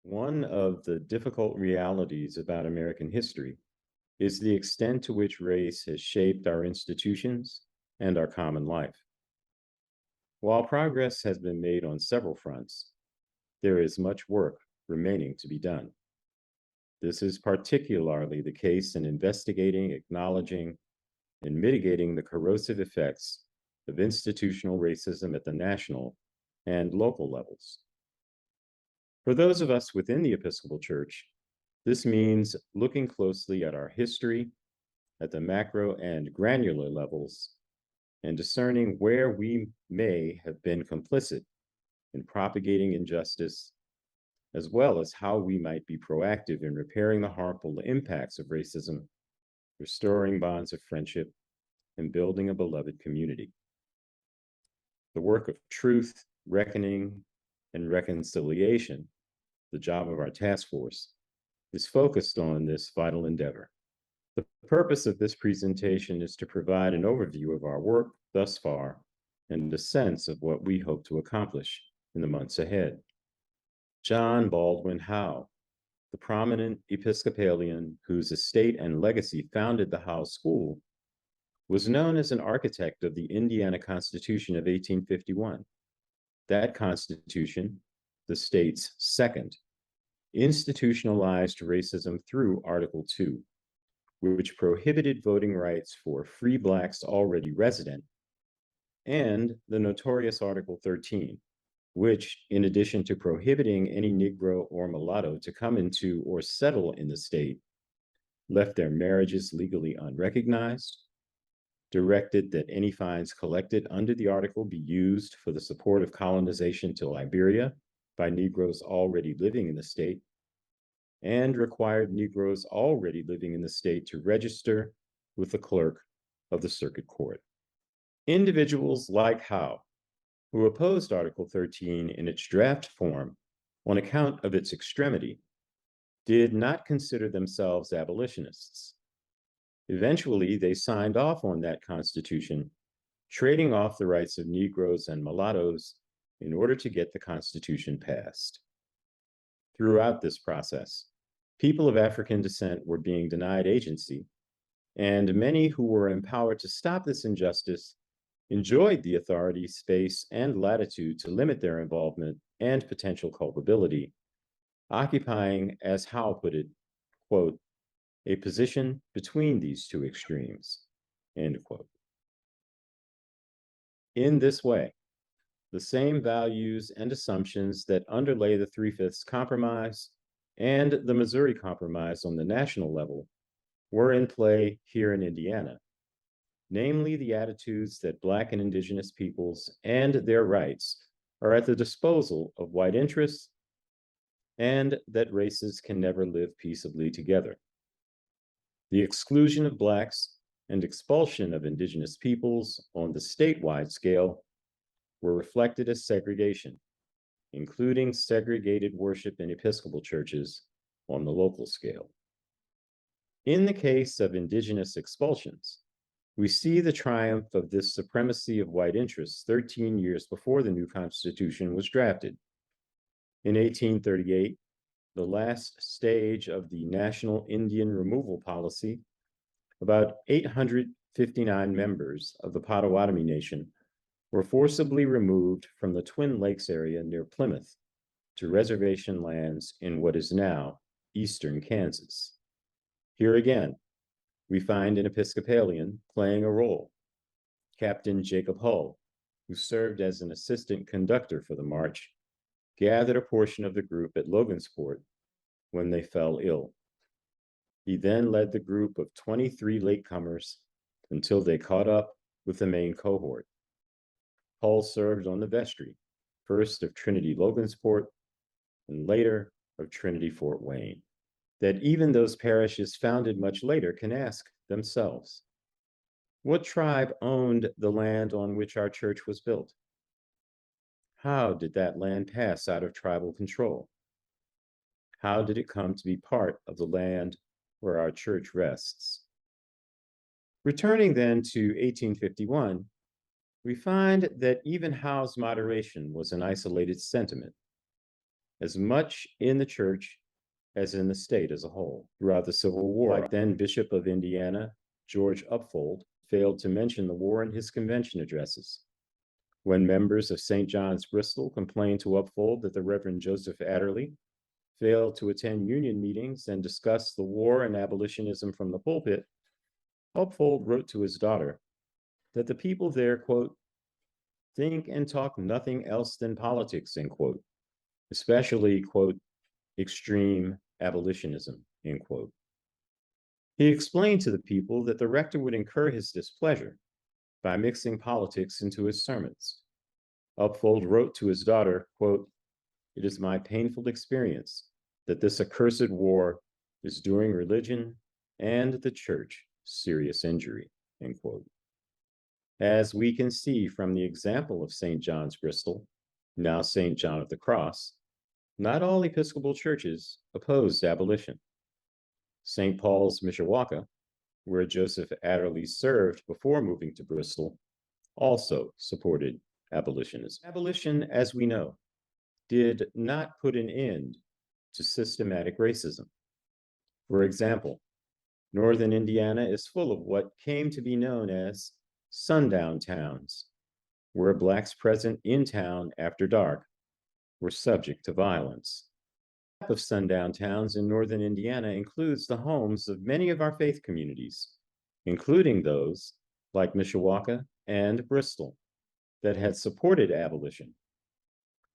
One of the difficult realities about American history is the extent to which race has shaped our institutions and our common life. While progress has been made on several fronts, there is much work remaining to be done. This is particularly the case in investigating, acknowledging, and mitigating the corrosive effects of institutional racism at the national and local levels. For those of us within the Episcopal Church, this means looking closely at our history at the macro and granular levels and discerning where we may have been complicit in propagating injustice, as well as how we might be proactive in repairing the harmful impacts of racism, restoring bonds of friendship, and building a beloved community. The work of truth, reckoning, and reconciliation, the job of our task force, is focused on this vital endeavor. The purpose of this presentation is to provide an overview of our work thus far and a sense of what we hope to accomplish in the months ahead. John Baldwin Howe, the prominent Episcopalian whose estate and legacy founded the Howe School, was known as an architect of the Indiana Constitution of 1851. That Constitution, the state's second, institutionalized racism through Article 2, which prohibited voting rights for free Blacks already resident, and the notorious Article 13, which, in addition to prohibiting any Negro or mulatto to come into or settle in the state, left their marriages legally unrecognized, directed that any fines collected under the article be used for the support of colonization to Liberia by Negroes already living in the state, and required Negroes already living in the state to register with the clerk of the circuit court. Individuals like Howe, who opposed Article 13 in its draft form on account of its extremity, did not consider themselves abolitionists. Eventually, they signed off on that Constitution, trading off the rights of Negroes and mulattoes in order to get the Constitution passed. Throughout this process, people of African descent were being denied agency, and many who were empowered to stop this injustice enjoyed the authority, space, and latitude to limit their involvement and potential culpability, occupying, as Howe put it, quote, a position between these two extremes, end quote. In this way, the same values and assumptions that underlay the Three-Fifths Compromise and the Missouri Compromise on the national level were in play here in Indiana, namely the attitudes that Black and Indigenous peoples and their rights are at the disposal of white interests and that races can never live peaceably together. The exclusion of Blacks and expulsion of Indigenous peoples on the statewide scale were reflected as segregation, including segregated worship in Episcopal churches on the local scale. In the case of Indigenous expulsions, we see the triumph of this supremacy of white interests 13 years before the new Constitution was drafted. In 1838, the last stage of the National Indian Removal Policy, about 859 members of the Potawatomi Nation were forcibly removed from the Twin Lakes area near Plymouth to reservation lands in what is now eastern Kansas. Here again, we find an Episcopalian playing a role, Captain Jacob Hull, who served as an assistant conductor for the march, gathered a portion of the group at Logansport when they fell ill. He then led the group of 23 latecomers until they caught up with the main cohort. Hull served on the vestry, first of Trinity Logansport, and later of Trinity Fort Wayne, that even those parishes founded much later can ask themselves, what tribe owned the land on which our church was built? How did that land pass out of tribal control? How did it come to be part of the land where our church rests? Returning then to 1851, we find that even Howe's moderation was an isolated sentiment. as much in the church as in the state as a whole. Throughout the Civil War, like then Bishop of Indiana, George Upfold, failed to mention the war in his convention addresses. When members of St. John's, Bristol complained to Upfold that the Reverend Joseph Adderley failed to attend union meetings and discuss the war and abolitionism from the pulpit, Upfold wrote to his daughter that the people there, quote, think and talk nothing else than politics, end quote, especially, quote, extreme abolitionism, end quote. He explained to the people that the rector would incur his displeasure by mixing politics into his sermons. Upfold wrote to his daughter, quote, it is my painful experience that this accursed war is doing religion and the church serious injury, end quote. As we can see from the example of St. John's, Bristol, now St. John of the Cross, not all Episcopal churches opposed abolition. St. Paul's, Mishawaka, where Joseph Adderley served before moving to Bristol, also supported abolitionism. Abolition, as we know, did not put an end to systematic racism. For example, Northern Indiana is full of what came to be known as sundown towns, where Blacks present in town after dark were subject to violence. The map of sundown towns in Northern Indiana includes the homes of many of our faith communities, including those like Mishawaka and Bristol that had supported abolition.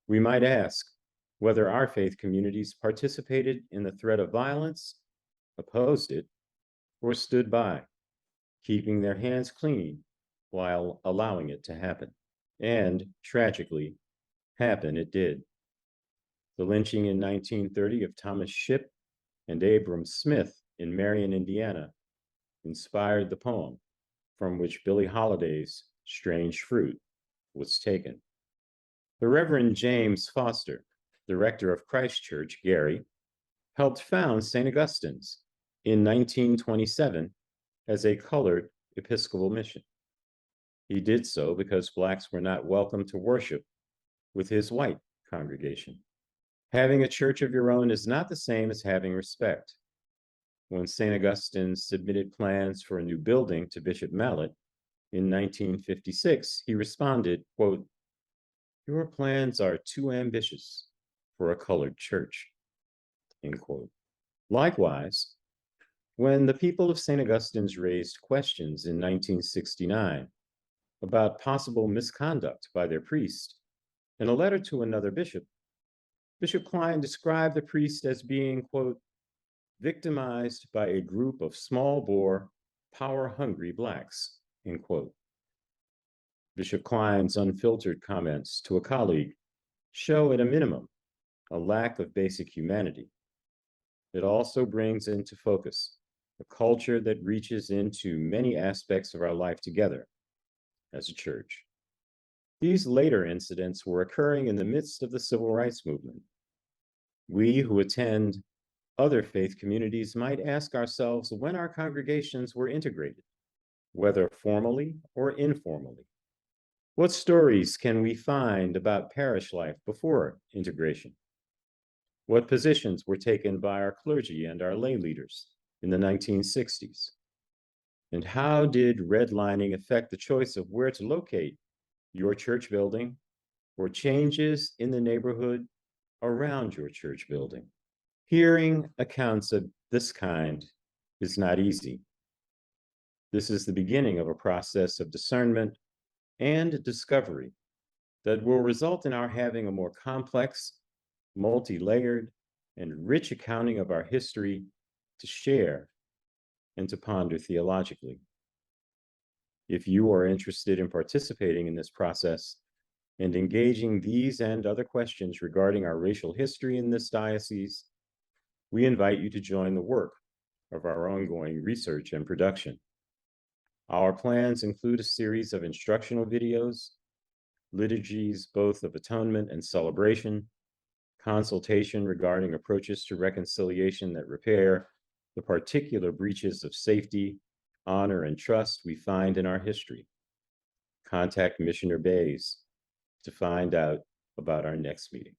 We might ask whether our faith communities participated in the threat of violence, opposed it, or stood by, keeping their hands clean while allowing it to happen. And tragically, happen it did. The lynching in 1930 of Thomas Shipp and Abram Smith in Marion, Indiana, inspired the poem from which Billie Holiday's Strange Fruit was taken. The Reverend James Foster, the rector of Christ Church, Gary, helped found St. Augustine's in 1927 as a colored Episcopal mission. He did so because Blacks were not welcome to worship with his white congregation. Having a church of your own is not the same as having respect. When St. Augustine submitted plans for a new building to Bishop Mallet in 1956, he responded, quote, your plans are too ambitious for a colored church, end quote. Likewise, when the people of St. Augustine's raised questions in 1969 about possible misconduct by their priest, in a letter to another bishop, Bishop Klein described the priest as being, quote, victimized by a group of small-bore, power-hungry Blacks, end quote. Bishop Klein's unfiltered comments to a colleague show at a minimum a lack of basic humanity. It also brings into focus a culture that reaches into many aspects of our life together as a church. These later incidents were occurring in the midst of the civil rights movement. We who attend other faith communities might ask ourselves when our congregations were integrated, whether formally or informally. What stories can we find about parish life before integration? What positions were taken by our clergy and our lay leaders in the 1960s? And how did redlining affect the choice of where to locate your church building or changes in the neighborhood around your church building? Hearing accounts of this kind is not easy. This is the beginning of a process of discernment and discovery that will result in our having a more complex, multi-layered, and rich accounting of our history to share and to ponder theologically. If you are interested in participating in this process and engaging these and other questions regarding our racial history in this diocese, we invite you to join the work of our ongoing research and production. Our plans include a series of instructional videos, liturgies both of atonement and celebration, consultation regarding approaches to reconciliation that repair the particular breaches of safety, honor, and trust we find in our history. Contact Missioner Bays to find out about our next meeting.